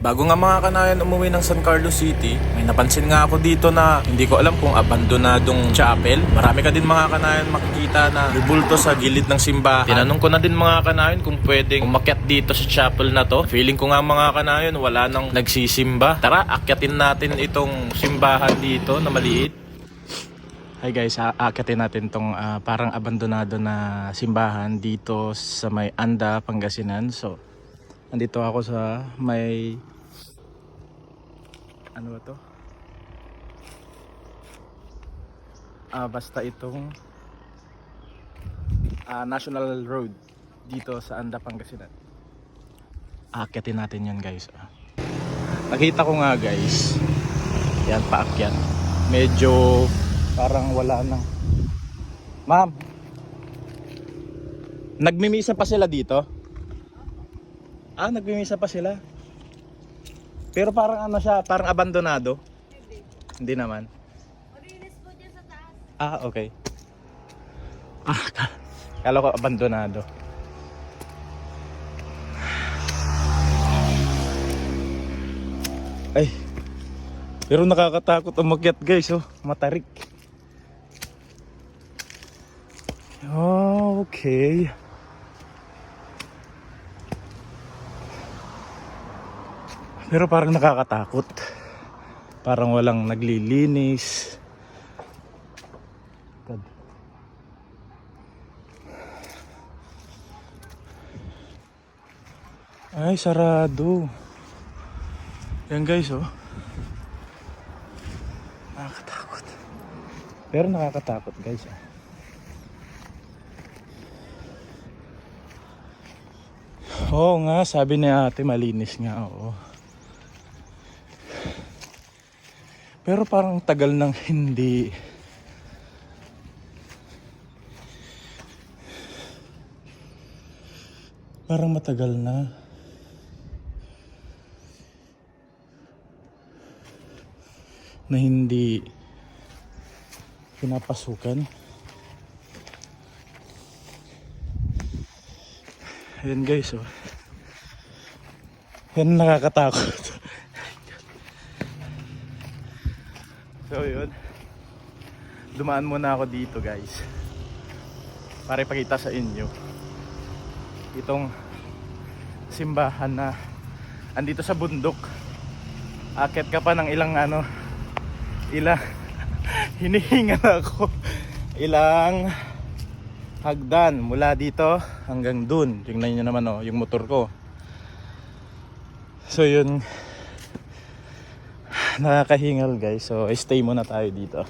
Bago nga mga kanayan umuwi ng San Carlos City, may napansin nga ako dito na hindi ko alam kung abandonadong chapel. Marami ka din mga kanayan makikita na bubulto sa gilid ng simbahan. Tinanong ko na din mga kanayan kung pwedeng umakyat dito sa chapel na to. Feeling ko nga mga kanayan wala nang nagsisimba. Tara, akyatin natin itong simbahan dito na maliit. Hi guys, aakyatin natin tong parang abandonado na simbahan dito sa may Anda, Pangasinan. So, andito ako sa may ano ba to? Basta itong National Road dito sa Anda, Pangasinan. Aakyatin natin yan guys. Nakita ko nga guys, yan paakyat. Medyo parang wala nang. Ma'am, nagmimisa pa sila dito? Nagmimisa pa sila. Pero parang ano siya, parang abandonado. Hindi naman. Malinis po dyan sa taas. Okay. Kala ko abandonado. Ay. Pero nakakatakot umakyat guys, matarik. Okay. Pero parang nakakatakot. Parang walang naglilinis. Ay, sarado. Yan guys, nakakatakot. Pero nakakatakot guys. Oo nga, sabi ni ate malinis nga, oo. Pero parang tagal nang hindi. Parang matagal na. Na hindi pinapasukan. Ayan guys, yan nakakatakot. So yun, dumaan muna ako dito guys para ipakita sa inyo itong simbahan na andito sa bundok. Akit ka pa ng ilang hinihingal ako, ilang hagdan mula dito hanggang dun. Tingnan nyo naman yung motor ko. So yun, nakakahingal guys. So stay muna tayo dito.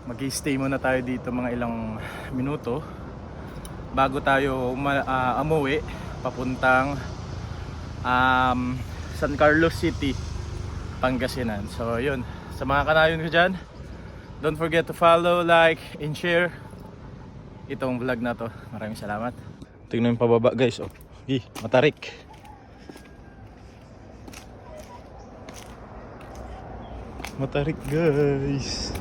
Mag-stay muna tayo dito mga ilang minuto bago tayo umuwi papuntang San Carlos City, Pangasinan. So yun, sa mga kanayon ko dyan, don't forget to follow, like, and share itong vlog na to. Maraming salamat. Tingnan yung pababa guys. Matarik. Matarik guys.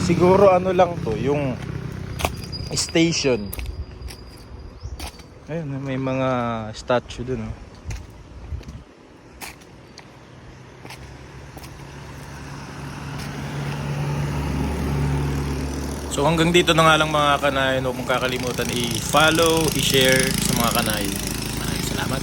Siguro ano lang to, yung station. Ayun, may mga statue dun. So hanggang dito na nga lang mga kanayon. Huwag mong kakalimutan i-follow, i-share sa mga kanayon. Maraming salamat.